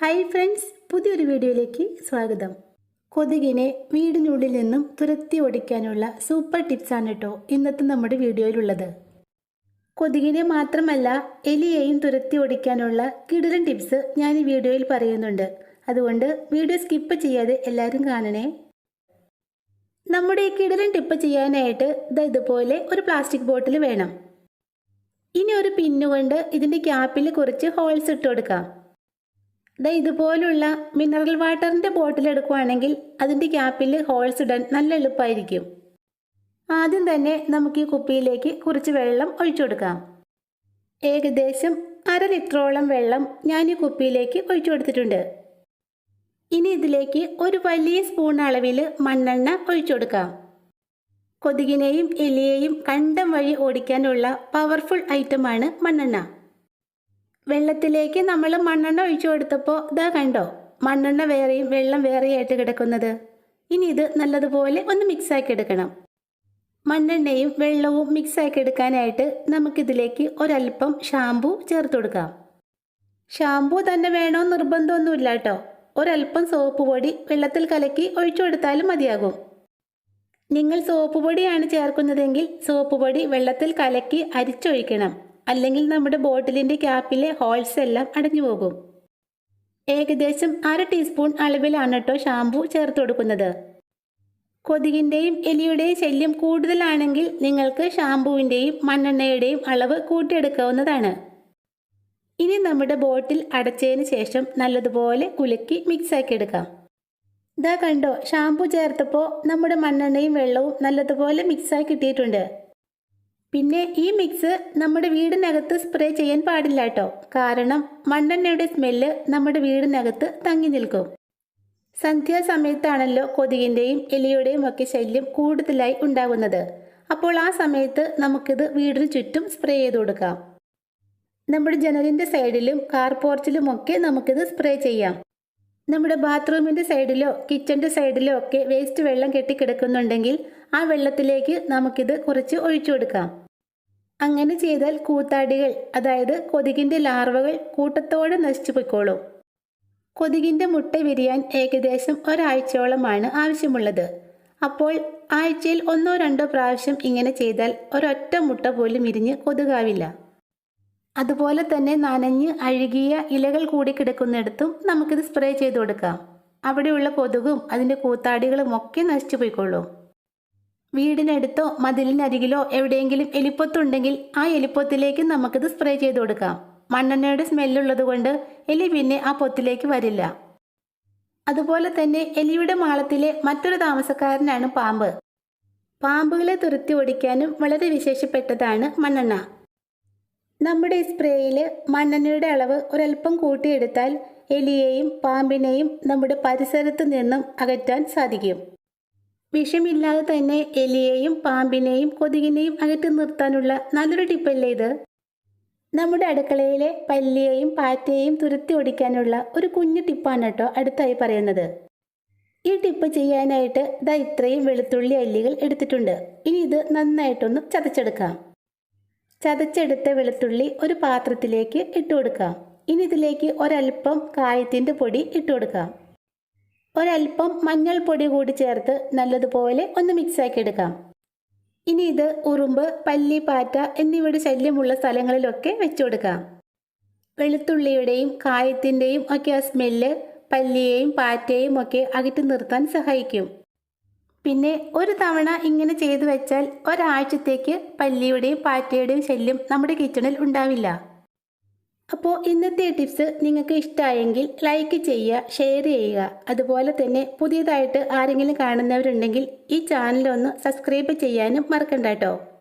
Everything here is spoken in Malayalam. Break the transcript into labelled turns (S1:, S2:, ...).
S1: ഹായ് ഫ്രണ്ട്സ്, പുതിയൊരു വീഡിയോയിലേക്ക് സ്വാഗതം. കൊതുകിനെ വീടിനുള്ളിൽ നിന്നും തുരത്തി ഓടിക്കാനുള്ള സൂപ്പർ ടിപ്സാണ് കേട്ടോ ഇന്നത്തെ നമ്മുടെ വീഡിയോയിലുള്ളത്. കൊതുകിനെ മാത്രമല്ല എലിയെയും തുരത്തി ഓടിക്കാനുള്ള കിടിലൻ ടിപ്സ് ഞാൻ ഈ വീഡിയോയിൽ പറയുന്നുണ്ട്. അതുകൊണ്ട് വീഡിയോ സ്കിപ്പ് ചെയ്യാതെ എല്ലാവരും കാണണേ. നമ്മുടെ ഈ കിടിലൻ ടിപ്പ് ചെയ്യാനായിട്ട് ഇതുപോലെ ഒരു പ്ലാസ്റ്റിക് ബോട്ടിൽ വേണം. ഇനി ഒരു പിന്നുകൊണ്ട് ഇതിൻ്റെ ക്യാപ്പിൽ കുറച്ച് ഹോൾസ് ഇട്ട് കൊടുക്കാം. ഇതുപോലുള്ള മിനറൽ വാട്ടറിൻ്റെ ബോട്ടിൽ എടുക്കുകയാണെങ്കിൽ അതിൻ്റെ ക്യാപ്പിൽ ഹോൾസ് ഇടാൻ നല്ല എളുപ്പമായിരിക്കും. ആദ്യം തന്നെ നമുക്ക് ഈ കുപ്പിയിലേക്ക് കുറച്ച് വെള്ളം ഒഴിച്ചു കൊടുക്കാം. ഏകദേശം 1/2 ലിറ്ററോളം വെള്ളം ഞാൻ ഈ കുപ്പിയിലേക്ക് ഒഴിച്ചു കൊടുത്തിട്ടുണ്ട്. ഇനി ഇതിലേക്ക് ഒരു വലിയ സ്പൂൺ അളവിൽ മണ്ണെണ്ണ ഒഴിച്ചു കൊടുക്കാം. കൊതുകിനെയും എലിയെയും കണ്ടം വഴി ഓടിക്കാനുള്ള പവർഫുൾ ഐറ്റമാണ് മണ്ണെണ്ണ. വെള്ളത്തിലേക്ക് നമ്മൾ മണ്ണെണ്ണ ഒഴിച്ചു കൊടുത്തപ്പോൾ കണ്ടോ, മണ്ണെണ്ണ വേറെയും വെള്ളം വേറെയായിട്ട് കിടക്കുന്നത്. ഇനി ഇത് നല്ലതുപോലെ ഒന്ന് മിക്സാക്കി എടുക്കണം. മണ്ണെണ്ണയും വെള്ളവും മിക്സാക്കി എടുക്കാനായിട്ട് നമുക്കിതിലേക്ക് ഒരല്പം ഷാമ്പു ചേർത്ത് കൊടുക്കാം. ഷാമ്പു തന്നെ വേണോ നിർബന്ധമൊന്നുമില്ല കേട്ടോ. ഒരല്പം സോപ്പ് പൊടി വെള്ളത്തിൽ കലക്കി ഒഴിച്ചു കൊടുത്താലും മതിയാകും. നിങ്ങൾ സോപ്പ് പൊടിയാണ് ചേർക്കുന്നതെങ്കിൽ സോപ്പ് പൊടി വെള്ളത്തിൽ കലക്കി അരിച്ചൊഴിക്കണം. അല്ലെങ്കിൽ നമ്മുടെ ബോട്ടിലിൻ്റെ ക്യാപ്പിലെ ഹോൾസ് എല്ലാം അടഞ്ഞു പോകും. ഏകദേശം 1/2 ടീസ്പൂൺ അളവിലാണ് കേട്ടോ ഷാമ്പു ചേർത്ത് കൊടുക്കുന്നത്. കൊതുകിൻ്റെയും എലിയുടെയും ശല്യം കൂടുതലാണെങ്കിൽ നിങ്ങൾക്ക് ഷാമ്പുവിൻ്റെയും മണ്ണെണ്ണയുടെയും അളവ് കൂട്ടിയെടുക്കാവുന്നതാണ്. ഇനി നമ്മുടെ ബോട്ടിൽ അടച്ചതിന് ശേഷം നല്ലതുപോലെ കുലുക്കി മിക്സാക്കി എടുക്കാം. കണ്ടോ, ഷാമ്പു ചേർത്തപ്പോൾ നമ്മുടെ മണ്ണെണ്ണയും വെള്ളവും നല്ലതുപോലെ മിക്സായി കിട്ടിയിട്ടുണ്ട്. പിന്നെ ഈ മിക്സ് നമ്മുടെ വീടിനകത്ത് സ്പ്രേ ചെയ്യാൻ പാടില്ല കേട്ടോ. കാരണം മണ്ണെണ്ണയുടെ സ്മെല്ല് നമ്മുടെ വീടിനകത്ത് തങ്ങി നിൽക്കും. സന്ധ്യാസമയത്താണല്ലോ കൊതുകിൻ്റെയും എലിയുടെയും ഒക്കെ ശല്യം കൂടുതലായി ഉണ്ടാകുന്നത്. അപ്പോൾ ആ സമയത്ത് നമുക്കിത് വീടിന് ചുറ്റും സ്പ്രേ ചെയ്ത് കൊടുക്കാം. നമ്മുടെ ജനലിൻ്റെ സൈഡിലും കാർ പോർച്ചിലുമൊക്കെ നമുക്കിത് സ്പ്രേ ചെയ്യാം. നമ്മുടെ ബാത്റൂമിൻ്റെ സൈഡിലോ കിച്ചൻ്റെ സൈഡിലോ ഒക്കെ വേസ്റ്റ് വെള്ളം കെട്ടിക്കിടക്കുന്നുണ്ടെങ്കിൽ ആ വെള്ളത്തിലേക്ക് നമുക്കിത് കുറച്ച് ഒഴിച്ചു കൊടുക്കാം. അങ്ങനെ ചെയ്താൽ കൂത്താടികൾ, അതായത് കൊതുകിൻ്റെ ലാർവകൾ കൂട്ടത്തോടെ നശിച്ചു പോയിക്കോളും. കൊതുകിൻ്റെ മുട്ട വിരിയാൻ ഏകദേശം ഒരാഴ്ചയോളമാണ് ആവശ്യമുള്ളത്. അപ്പോൾ ആഴ്ചയിൽ 1-2 പ്രാവശ്യം ഇങ്ങനെ ചെയ്താൽ ഒരൊറ്റ മുട്ട പോലും വിരിഞ്ഞ് കൊതുകാവില്ല. അതുപോലെ തന്നെ നനഞ്ഞ് അഴുകിയ ഇലകൾ കൂടി കിടക്കുന്നിടത്തും നമുക്കിത് സ്പ്രേ ചെയ്ത് കൊടുക്കാം. അവിടെയുള്ള കൊതുകും അതിൻ്റെ കൂത്താടികളും ഒക്കെ നശിച്ചു പോയിക്കൊള്ളും. വീടിനടുത്തോ മതിലിനരികിലോ എവിടെയെങ്കിലും എലിപ്പൊത്തുണ്ടെങ്കിൽ ആ എലിപ്പൊത്തിലേക്ക് നമുക്കിത് സ്പ്രേ ചെയ്ത് കൊടുക്കാം. മണ്ണെണ്ണയുടെ സ്മെല്ലുള്ളത് കൊണ്ട് എലി പിന്നെ ആ പൊത്തിലേക്ക് വരില്ല. അതുപോലെ തന്നെ എലിയുടെ മാളത്തിലെ മറ്റൊരു താമസക്കാരനാണ് പാമ്പ്. പാമ്പുകളെ തുരത്തി ഓടിക്കാനും വളരെ വിശേഷപ്പെട്ടതാണ് മണ്ണെണ്ണ. നമ്മുടെ ഈ സ്പ്രേയിൽ മണ്ണെണ്ണയുടെ അളവ് ഒരല്പം കൂട്ടിയെടുത്താൽ എലിയെയും പാമ്പിനെയും നമ്മുടെ പരിസരത്ത് നിന്നും അകറ്റാൻ സാധിക്കും. വിഷമില്ലാതെ തന്നെ എലിയെയും പാമ്പിനെയും കൊതുകിനെയും അകറ്റി നിർത്താനുള്ള നല്ലൊരു ടിപ്പല്ലേ ഇത്. നമ്മുടെ അടുക്കളയിലെ പല്ലിയെയും പാറ്റയെയും തുരത്തി ഓടിക്കാനുള്ള ഒരു കുഞ്ഞു ടിപ്പാണ് കേട്ടോ അടുത്തായി പറയുന്നത്. ഈ ടിപ്പ് ചെയ്യാനായിട്ട് ഇത്രയും വെളുത്തുള്ളി അല്ലികൾ എടുത്തിട്ടുണ്ട്. ഇനി ഇത് നന്നായിട്ടൊന്ന് ചതച്ചെടുക്കാം. ചതച്ചെടുത്ത വെളുത്തുള്ളി ഒരു പാത്രത്തിലേക്ക് ഇട്ട് കൊടുക്കാം. ഇനി ഇതിലേക്ക് ഒരല്പം കായത്തിൻ്റെ പൊടി ഇട്ട് കൊടുക്കാം. ഒരല്പം മഞ്ഞൾപ്പൊടി കൂടി ചേർത്ത് നല്ലതുപോലെ ഒന്ന് മിക്സാക്കി എടുക്കാം. ഇനി ഇത് ഉറുമ്പ്, പല്ലി, പാറ്റ എന്നിവയുടെ ശല്യമുള്ള സ്ഥലങ്ങളിലൊക്കെ വെച്ചു കൊടുക്കാം. വെളുത്തുള്ളിയുടെയും കായത്തിൻ്റെയും ഒക്കെ ആ സ്മെല്ല് പല്ലിയെയും പാറ്റയെയും ഒക്കെ അകറ്റി നിർത്താൻ സഹായിക്കും. പിന്നെ ഒരു തവണ ഇങ്ങനെ ചെയ്തു വെച്ചാൽ ഒരാഴ്ചത്തേക്ക് പല്ലിയുടെയും പാറ്റയുടെയും ശല്യം നമ്മുടെ കിച്ചണിൽ ഉണ്ടാവില്ല. അപ്പോൾ ഇന്നത്തെ ടിപ്സ് നിങ്ങൾക്ക് ഇഷ്ടമായെങ്കിൽ ലൈക്ക് ചെയ്യുക, ഷെയർ ചെയ്യുക. അതുപോലെ തന്നെ പുതിയതായിട്ട് ആരെങ്കിലും കാണുന്നവരുണ്ടെങ്കിൽ ഈ ചാനലൊന്ന് സബ്സ്ക്രൈബ് ചെയ്യാനും മറക്കണ്ട കേട്ടോ.